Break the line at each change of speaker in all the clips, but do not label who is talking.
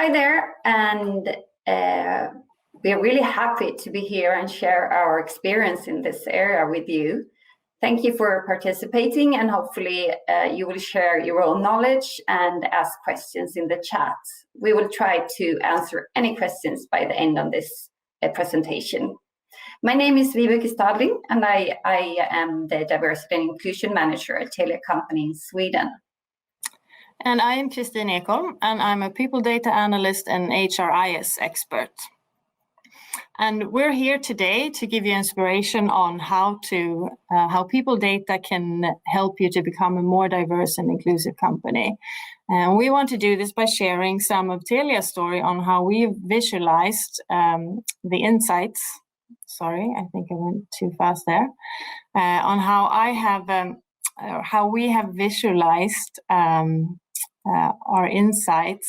Hi there, and we're really happy to be here and share our experience in this area with you. Thank you for participating, and hopefully you will share your own knowledge and ask questions in the chat. We will try to answer any questions by the end of this presentation. My name is Vibeke Stadling, and I am the Diversity and Inclusion Manager at Telia Company in Sweden.
And I am Kristin Ekholm, and I'm a people data analyst and HRIS expert. And we're here today to give you inspiration on how people data can help you to become a more diverse and inclusive company. And we want to do this by sharing some of Telia's story on how we visualized the insights. Sorry, I think I went too fast there. On how we have visualized our insights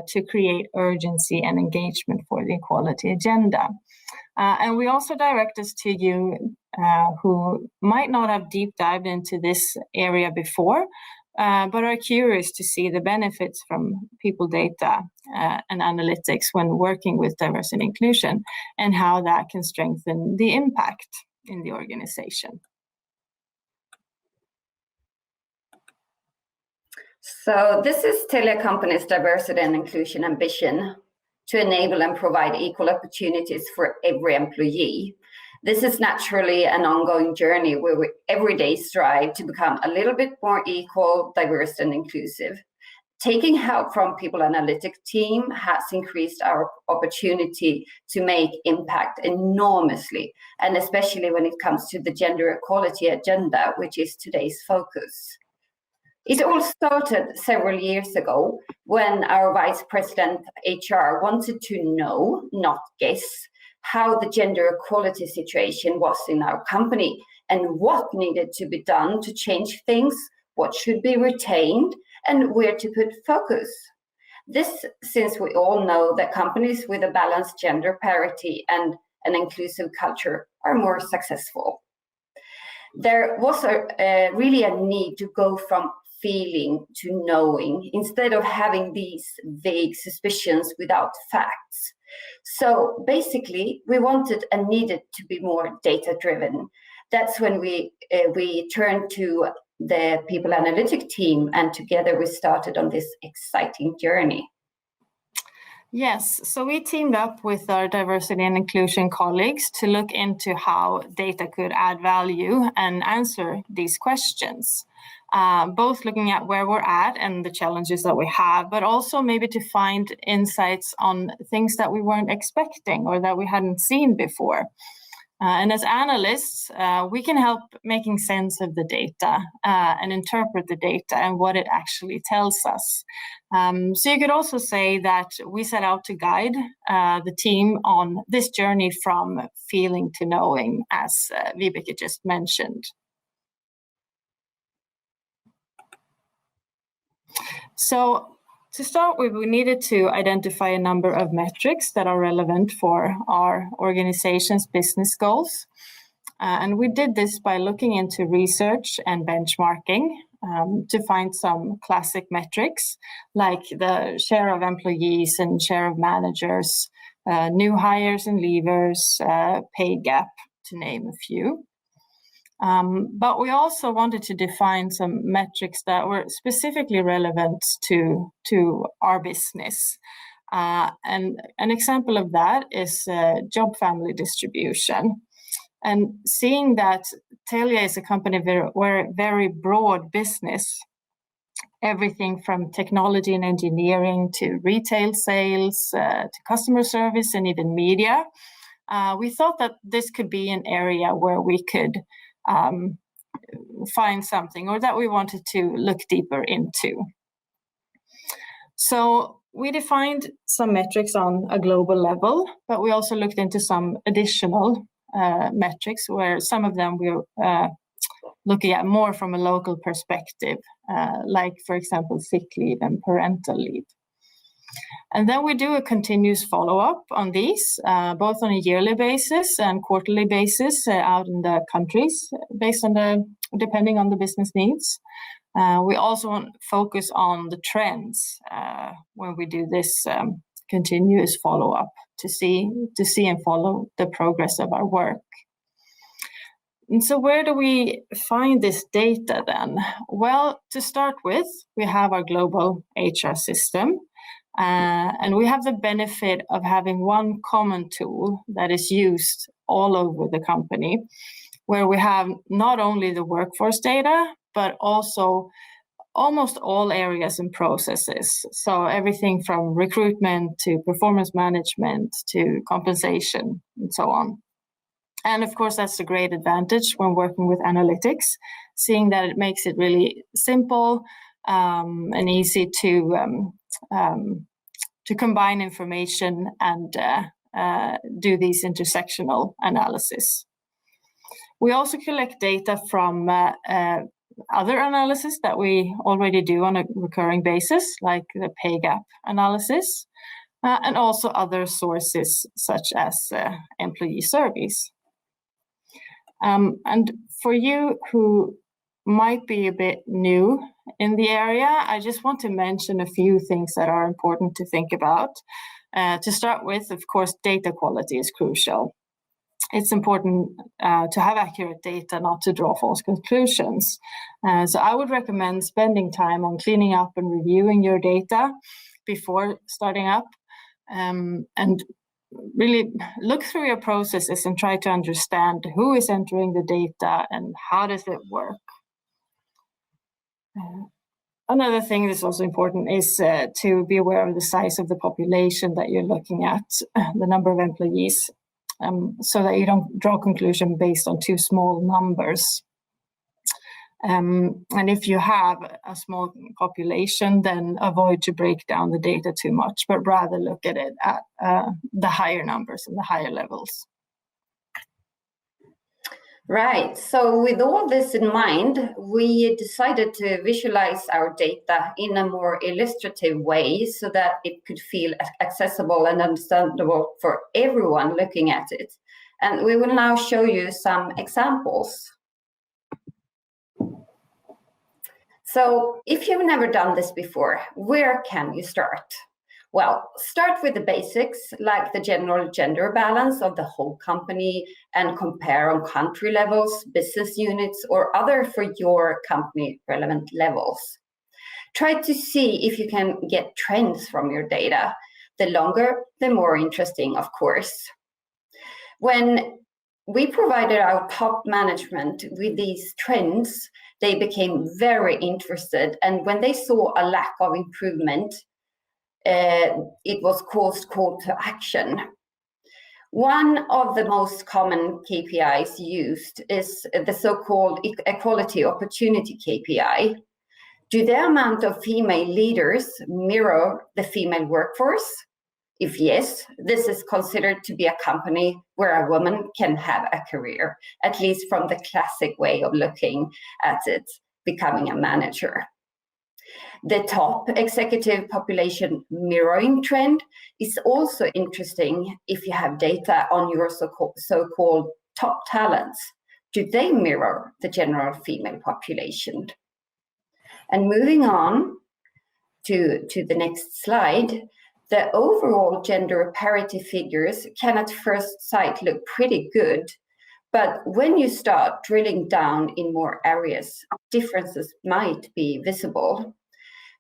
to create urgency and engagement for the equality agenda. And we also direct us to you who might not have deep dived into this area before, but are curious to see the benefits from people data and analytics when working with diversity and inclusion, and how that can strengthen the impact in the organization.
So this is Telia Company's diversity and inclusion ambition to enable and provide equal opportunities for every employee. This is naturally an ongoing journey where we every day strive to become a little bit more equal, diverse, and inclusive. Taking help from people analytics team has increased our opportunity to make impact enormously, and especially when it comes to the gender equality agenda, which is today's focus. It all started several years ago when our Vice President HR wanted to know, not guess, how the gender equality situation was in our company and what needed to be done to change things, what should be retained, and where to put focus. This, since we all know that companies with a balanced gender parity and an inclusive culture are more successful. There was really a need to go from feeling to knowing, instead of having these vague suspicions without facts. So basically, we wanted and needed to be more data-driven. That's when we turned to the people analytic team, and together we started on this exciting journey.
Yes, so we teamed up with our diversity and inclusion colleagues to look into how data could add value and answer these questions. Both looking at where we're at and the challenges that we have, but also maybe to find insights on things that we weren't expecting or that we hadn't seen before. And as analysts, we can help making sense of the data and interpret the data and what it actually tells us. So you could also say that we set out to guide the team on this journey from feeling to knowing, as Vibeke just mentioned. So to start with, we needed to identify a number of metrics that are relevant for our organization's business goals. And we did this by looking into research and benchmarking to find some classic metrics, like the share of employees and share of managers, new hires and leavers, pay gap, to name a few. But we also wanted to define some metrics that were specifically relevant to our business. And an example of that is job family distribution. And seeing that Telia is a company we're a very broad business, everything from technology and engineering to retail sales, to customer service and even media, we thought that this could be an area where we could find something, or that we wanted to look deeper into. So we defined some metrics on a global level, but we also looked into some additional metrics, where some of them we're looking at more from a local perspective, like, for example, sick leave and parental leave. And then we do a continuous follow-up on these, both on a yearly basis and quarterly basis out in the countries, depending on the business needs. We also want to focus on the trends when we do this continuous follow-up to see and follow the progress of our work. And so where do we find this data then? Well, to start with, we have our global HR system, and we have the benefit of having one common tool that is used all over the company, where we have not only the workforce data, but also almost all areas and processes. So everything from recruitment to performance management to compensation and so on. And of course, that's a great advantage when working with analytics, seeing that it makes it really simple and easy to combine information and do these intersectional analysis. We also collect data from other analysis that we already do on a recurring basis, like the pay gap analysis, and also other sources such as employee surveys. And for you who might be a bit new in the area, I just want to mention a few things that are important to think about. To start with, of course, data quality is crucial. It's important to have accurate data, not to draw false conclusions. So I would recommend spending time on cleaning up and reviewing your data before starting up, and really look through your processes and try to understand who is entering the data and how does it work. Another thing that's also important is to be aware of the size of the population that you're looking at, the number of employees, so that you don't draw conclusion based on too small numbers. And if you have a small population, then avoid to break down the data too much, but rather look at it at the higher numbers and the higher levels.
Right. So with all this in mind, we decided to visualize our data in a more illustrative way so that it could feel accessible and understandable for everyone looking at it. And we will now show you some examples. So if you've never done this before, where can you start? Well, start with the basics, like the general gender balance of the whole company, and compare on country levels, business units, or other for your company relevant levels. Try to see if you can get trends from your data. The longer, the more interesting, of course. When we provided our top management with these trends, they became very interested, and when they saw a lack of improvement, it was caused call to action. One of the most common KPIs used is the so-called equality opportunity KPI. Do the amount of female leaders mirror the female workforce? If yes, this is considered to be a company where a woman can have a career, at least from the classic way of looking at it, becoming a manager. The top executive population mirroring trend is also interesting if you have data on your so-called top talents. Do they mirror the general female population? And moving on to the next slide, the overall gender parity figures can at first sight look pretty good, but when you start drilling down in more areas, differences might be visible.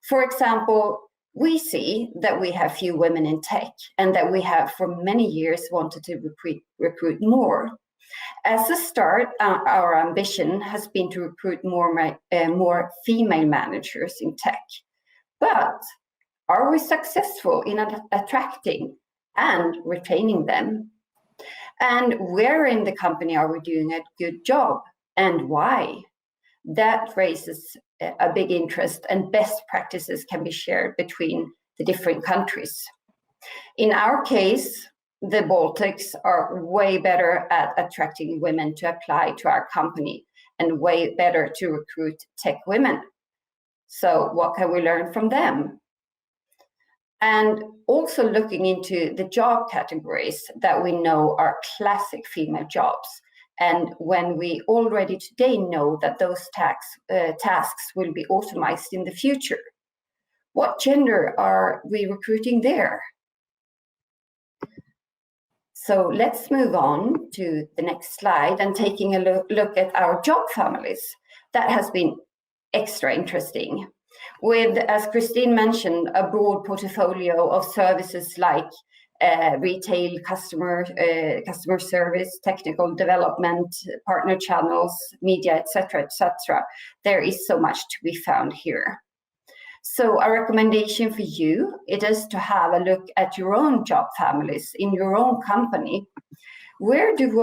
For example, we see that we have few women in tech and that we have for many years wanted to recruit more. As a start, our ambition has been to recruit more female managers in tech. But are we successful in attracting and retaining them? And where in the company are we doing a good job, and why? That raises a big interest, and best practices can be shared between the different countries. In our case, the Baltics are way better at attracting women to apply to our company and way better to recruit tech women. So what can we learn from them? And also looking into the job categories that we know are classic female jobs. And when we already today know that those tasks will be automized in the future, what gender are we recruiting there? So let's move on to the next slide and taking a look at our job families. That has been extra interesting. With, as Kristin mentioned, a broad portfolio of services like retail, customer service, technical development, partner channels, media, etc., etc. There is so much to be found here. So a recommendation for you, it is to have a look at your own job families in your own company. Where do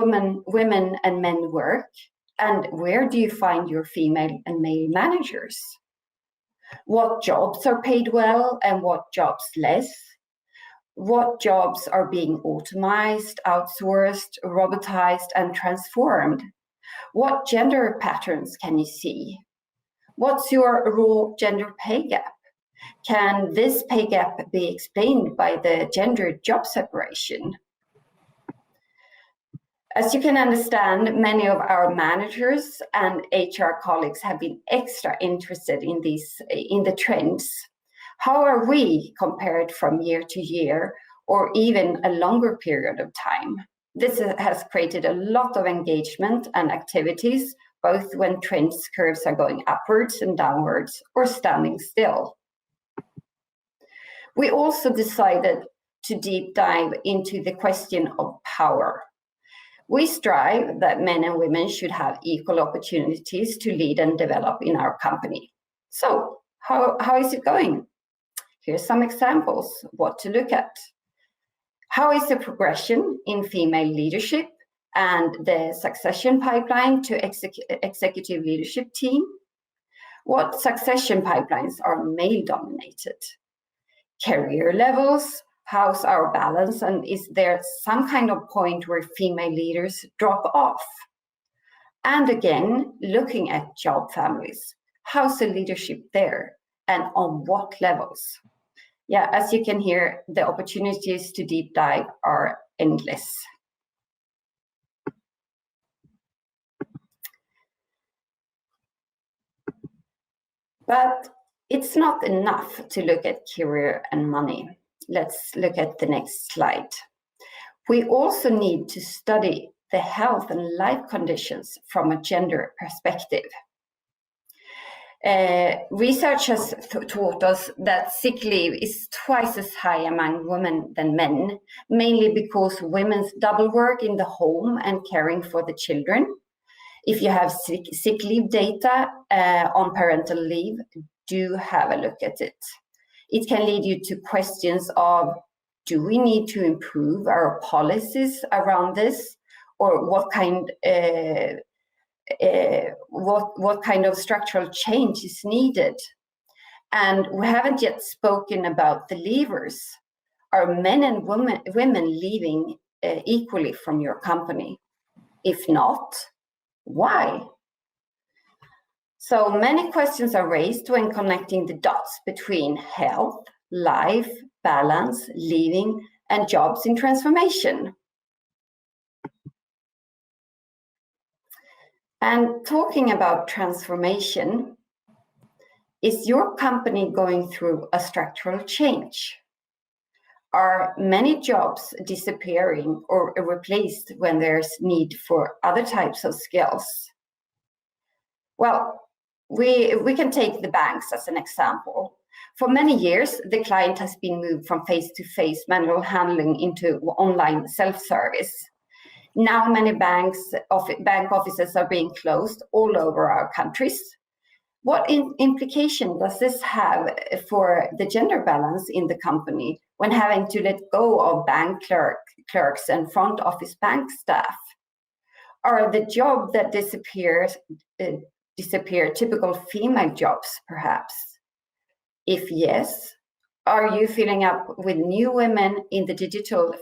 women and men work? And where do you find your female and male managers? What jobs are paid well and what jobs less? What jobs are being automized, outsourced, robotized, and transformed? What gender patterns can you see? What's your raw gender pay gap? Can this pay gap be explained by the gender job separation? As you can understand, many of our managers and HR colleagues have been extra interested in the trends. How are we compared from year to year or even a longer period of time? This has created a lot of engagement and activities, both when trends curves are going upwards and downwards or standing still. We also decided to deep dive into the question of power. We strive that men and women should have equal opportunities to lead and develop in our company. So how is it going? Here's some examples, what to look at. How is the progression in female leadership and the succession pipeline to executive leadership team? What succession pipelines are male dominated? Career levels, how's our balance, and is there some kind of point where female leaders drop off? And again, looking at job families, how's the leadership there and on what levels? Yeah, as you can hear, the opportunities to deep dive are endless. But it's not enough to look at career and money. Let's look at the next slide. We also need to study the health and life conditions from a gender perspective. Research has taught us that sick leave is twice as high among women than men, mainly because women's double work in the home and caring for the children. If you have sick leave data on parental leave, do have a look at it. It can lead you to questions of, do we need to improve our policies around this, or what kind of structural change is needed? And we haven't yet spoken about the leavers. Are men and women leaving equally from your company? If not, why? So many questions are raised when connecting the dots between health, life, balance, leaving, and jobs in transformation. And talking about transformation, is your company going through a structural change? Are many jobs disappearing or replaced when there's need for other types of skills? Well, we can take the banks as an example. For many years, the client has been moved from face-to-face manual handling into online self-service. Now many bank offices are being closed all over our countries. What implication does this have for the gender balance in the company when having to let go of bank clerks and front office bank staff? Are the jobs that disappear typical female jobs, perhaps? If yes, are you filling up with new women in the digital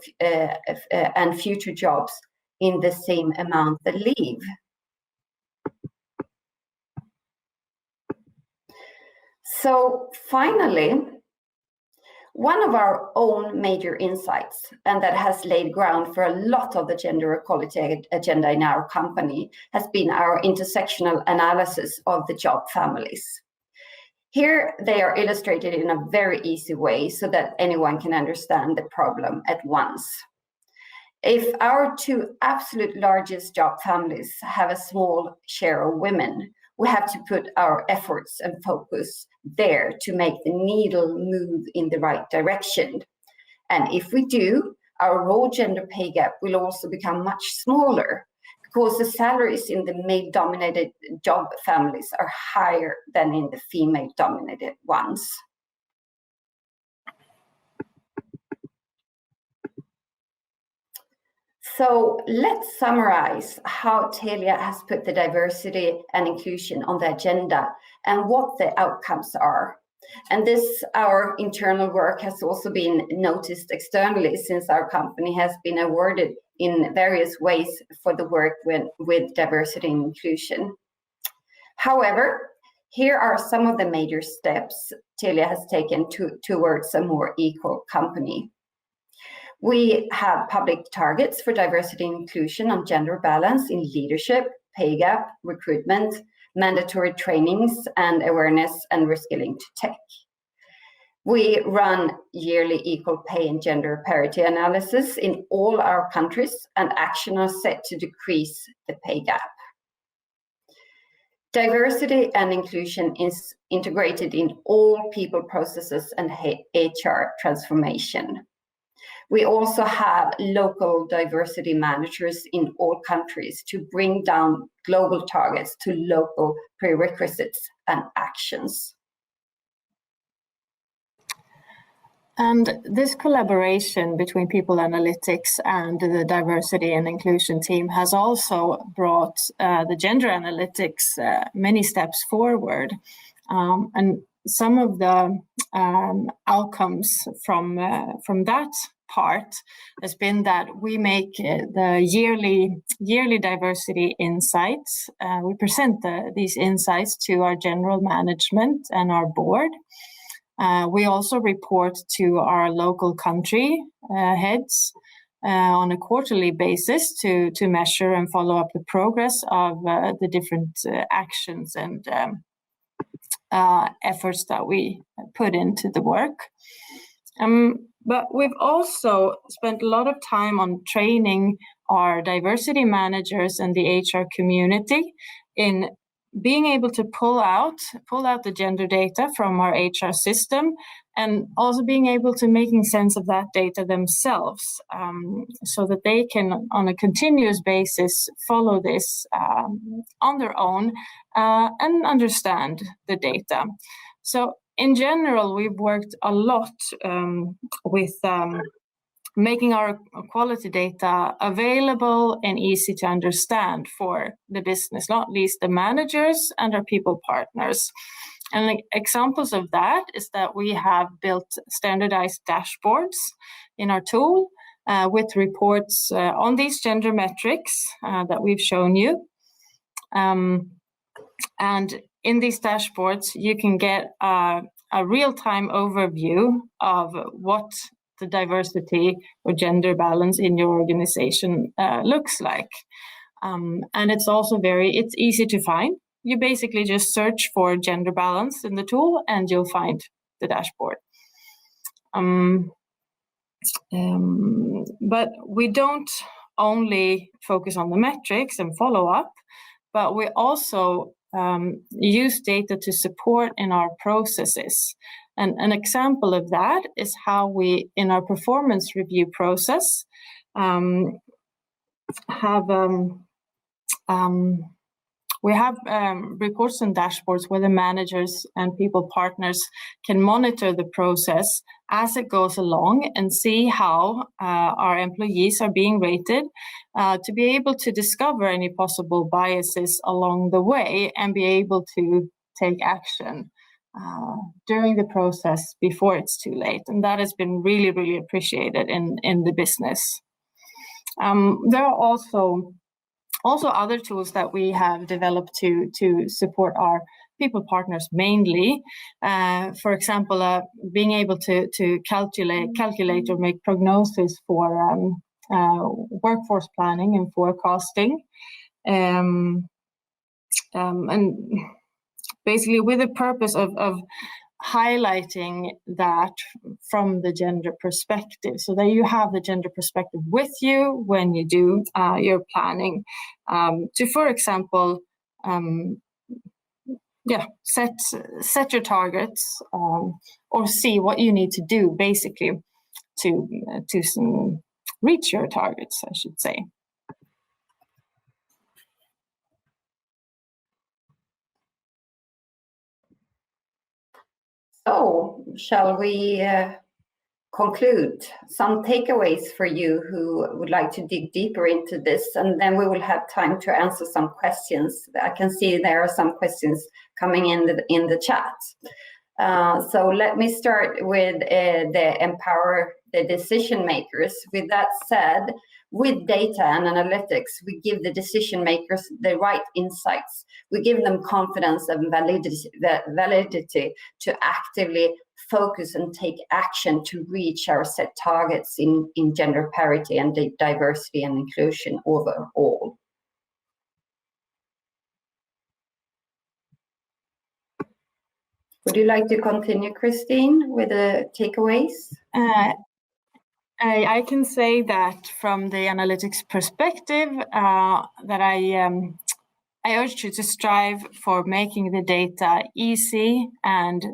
and future jobs in the same amount that leave? So finally, one of our own major insights, and that has laid ground for a lot of the gender equality agenda in our company, has been our intersectional analysis of the job families. Here they are illustrated in a very easy way so that anyone can understand the problem at once. If our two absolute largest job families have a small share of women, we have to put our efforts and focus there to make the needle move in the right direction. And if we do, our raw gender pay gap will also become much smaller, because the salaries in the male-dominated job families are higher than in the female-dominated ones. So let's summarize how Telia has put the diversity and inclusion on the agenda and what the outcomes are. And this, our internal work, has also been noticed externally, since our company has been awarded in various ways for the work with diversity and inclusion. However, here are some of the major steps Telia has taken towards a more equal company. We have public targets for diversity and inclusion on gender balance in leadership, pay gap, recruitment, mandatory trainings, and awareness and reskilling to tech. We run yearly equal pay and gender parity analysis in all our countries, and action are set to decrease the pay gap. Diversity and inclusion is integrated in all people processes and HR transformation. We also have local diversity managers in all countries to bring down global targets to local prerequisites and actions.
And this collaboration between people analytics and the diversity and inclusion team has also brought the gender analytics many steps forward. And some of the outcomes from that part has been that we make the yearly diversity insights. We present these insights to our general management and our board. We also report to our local country heads on a quarterly basis to measure and follow up the progress of the different actions and efforts that we put into the work. But we've also spent a lot of time on training our diversity managers and the HR community in being able to pull out the gender data from our HR system, and also being able to making sense of that data themselves, so that they can on a continuous basis follow this on their own and understand the data. So in general, we've worked a lot with making our quality data available and easy to understand for the business, not least the managers and our people partners. And like examples of that is that we have built standardized dashboards in our tool with reports on these gender metrics that we've shown you. And in these dashboards, you can get a real-time overview of what the diversity or gender balance in your organization looks like. And it's also it's easy to find. You basically just search for gender balance in the tool and you'll find the dashboard. But we don't only focus on the metrics and follow up, but we also use data to support in our processes. And an example of that is how we, in our performance review process, we have reports and dashboards where the managers and people partners can monitor the process as it goes along and see how our employees are being rated, to be able to discover any possible biases along the way and be able to take action during the process before it's too late. And that has been really, really appreciated in the business. There are also other tools that we have developed to support our people partners mainly. For example, being able to calculate or make prognosis for workforce planning and forecasting. And basically with the purpose of highlighting that from the gender perspective, so that you have the gender perspective with you when you do your planning to, for example, set your targets or see what you need to do basically to reach your targets, I should say.
So, shall we conclude some takeaways for you who would like to dig deeper into this, and then we will have time to answer some questions. I can see there are some questions coming in the chat. So let me start with the empower the decision makers. With that said, with data and analytics, we give the decision makers the right insights. We give them confidence and validity to actively focus and take action to reach our set targets in gender parity and diversity and inclusion overall. Would you like to continue, Kristin, with the takeaways?
I can say that from the analytics perspective, that I urge you to strive for making the data easy and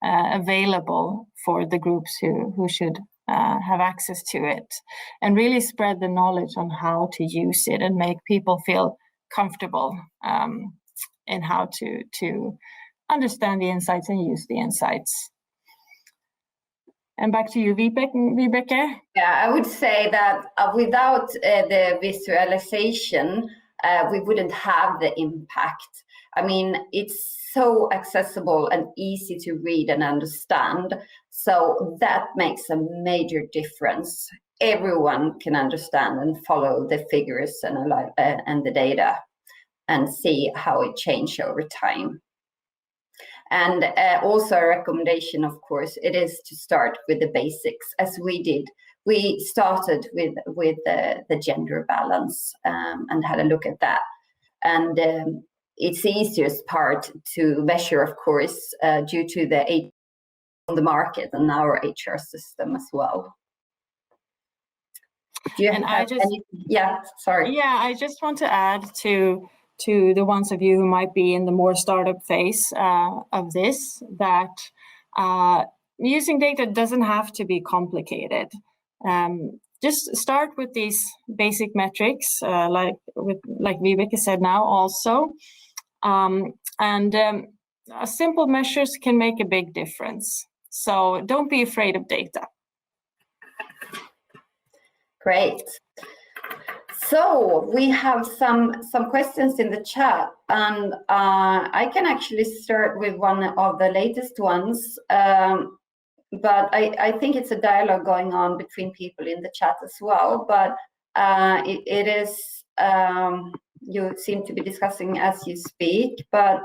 available for the groups who should have access to it, and really spread the knowledge on how to use it and make people feel comfortable in how to understand the insights and use the insights. And back to you, Vibeke.
Yeah, I would say that without the visualization, we wouldn't have the impact. I mean, it's so accessible and easy to read and understand. So that makes a major difference. Everyone can understand and follow the figures and the data and see how it changed over time. And also a recommendation, of course, it is to start with the basics, as we did. We started with the gender balance and had a look at that. And it's the easiest part to measure, of course, due to the on the market and our HR system as well. Do you have any? Yeah, sorry.
Yeah, I just want to add to the ones of you who might be in the more startup phase of this, that using data doesn't have to be complicated. Just start with these basic metrics, like Vibeke said now also. Simple measures can make a big difference. So don't be afraid of data.
Great. So we have some questions in the chat, and I can actually start with one of the latest ones, but I think it's a dialogue going on between people in the chat as well, but it is, you seem to be discussing as you speak, but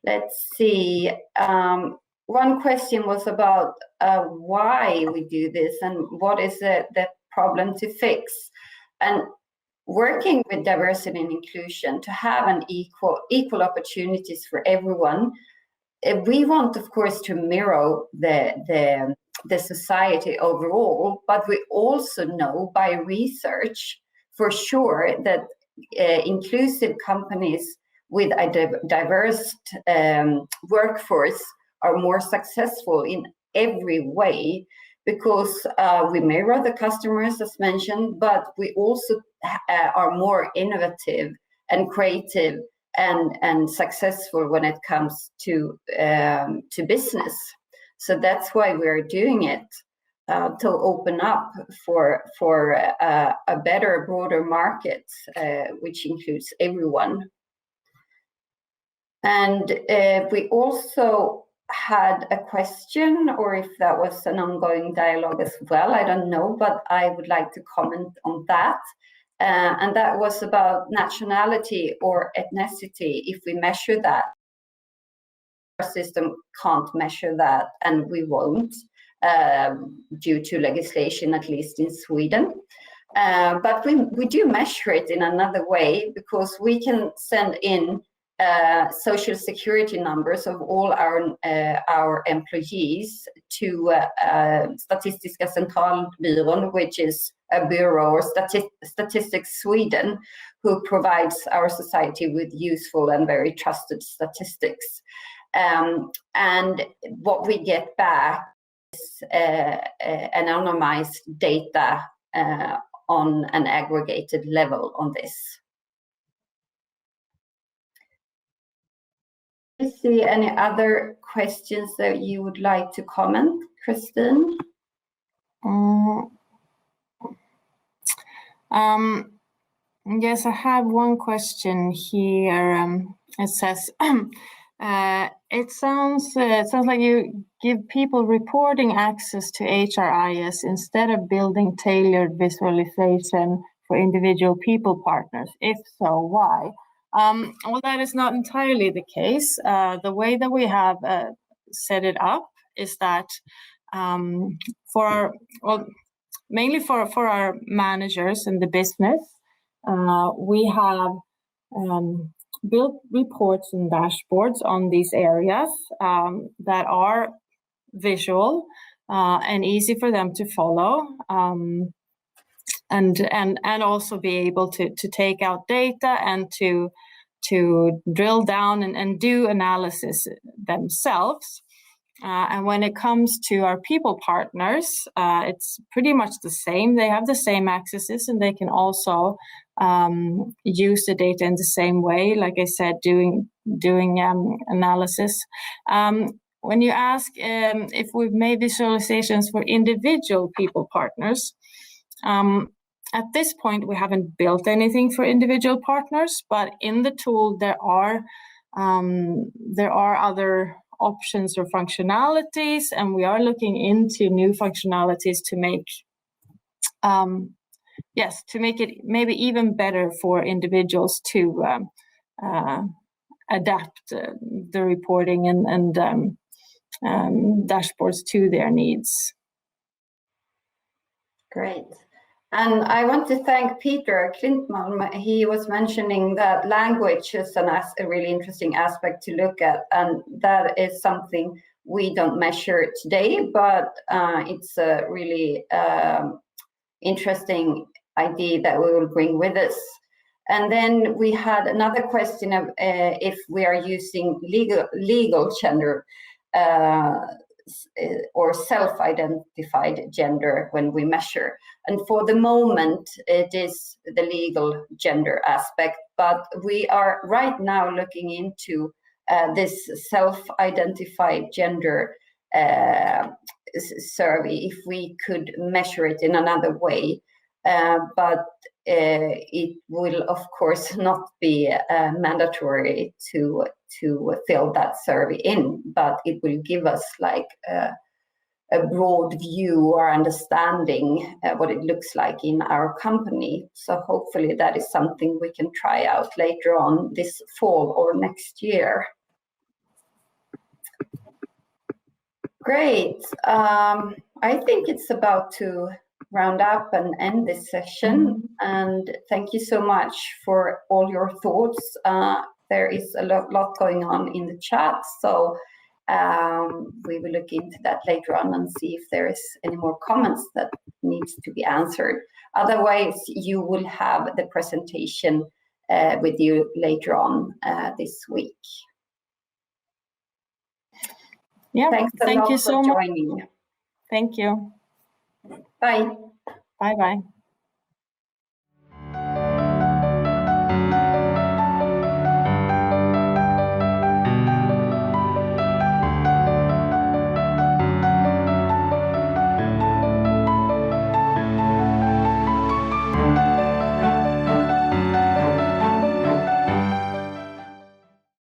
let's see. One question was about why we do this and what is the problem to fix. And working with diversity and inclusion to have an equal opportunities for everyone, we want, of course, to mirror the society overall, but we also know by research for sure that inclusive companies with a diverse workforce are more successful in every way, because we mirror the customers, as mentioned, but we also are more innovative and creative and successful when it comes to business. So that's why we're doing it, to open up for a better, broader market, which includes everyone. And we also had a question, or if that was an ongoing dialogue as well, I don't know, but I would like to comment on that. And that was about nationality or ethnicity. If we measure that, our system can't measure that, and we won't, due to legislation, at least in Sweden. But we do measure it in another way, because we can send in social security numbers of all our employees to Statistiska centralbyrån, which is a bureau, or Statistics Sweden, who provides our society with useful and very trusted statistics. And what we get back is anonymized data on an aggregated level on this. Do you see any other questions that you would like to comment, Kristin?
Yes, I have one question here. It says, it sounds like you give people reporting access to HRIS instead of building tailored visualization for individual people partners. If so, why? Well, that is not entirely the case. The way that we have set it up is that mainly for our managers in the business, we have built reports and dashboards on these areas that are visual and easy for them to follow, and also be able to take out data and to drill down and do analysis themselves. And when it comes to our people partners, it's pretty much the same. They have the same accesses, and they can also use the data in the same way. Like I said, doing analysis. When you ask if we've made visualizations for individual people partners, at this point we haven't built anything for individual partners, but in the tool there are other options or functionalities, and we are looking into new functionalities to make it maybe even better for individuals to adapt the reporting and dashboards to their needs.
Great. And I want to thank Peter Klintmalm. He was mentioning that language is a really interesting aspect to look at, and that is something we don't measure today, but it's a really interesting idea that we will bring with us. And then we had another question of if we are using legal gender or self-identified gender when we measure. And for the moment, it is the legal gender aspect, but we are right now looking into this self-identified gender survey, if we could measure it in another way. But it will, of course, not be mandatory to fill that survey in, but it will give us like a broad view or understanding what it looks like in our company. So hopefully that is something we can try out later on this fall or next year. Great. I think it's about to round up and end this session. And thank you so much for all your thoughts. There is a lot going on in the chat, so we will look into that later on and see if there is any more comments that needs to be answered. Otherwise, you will have the presentation with you later on this week.
Yeah,
thank you so much for joining.
Thank you.
Bye.
Bye-bye.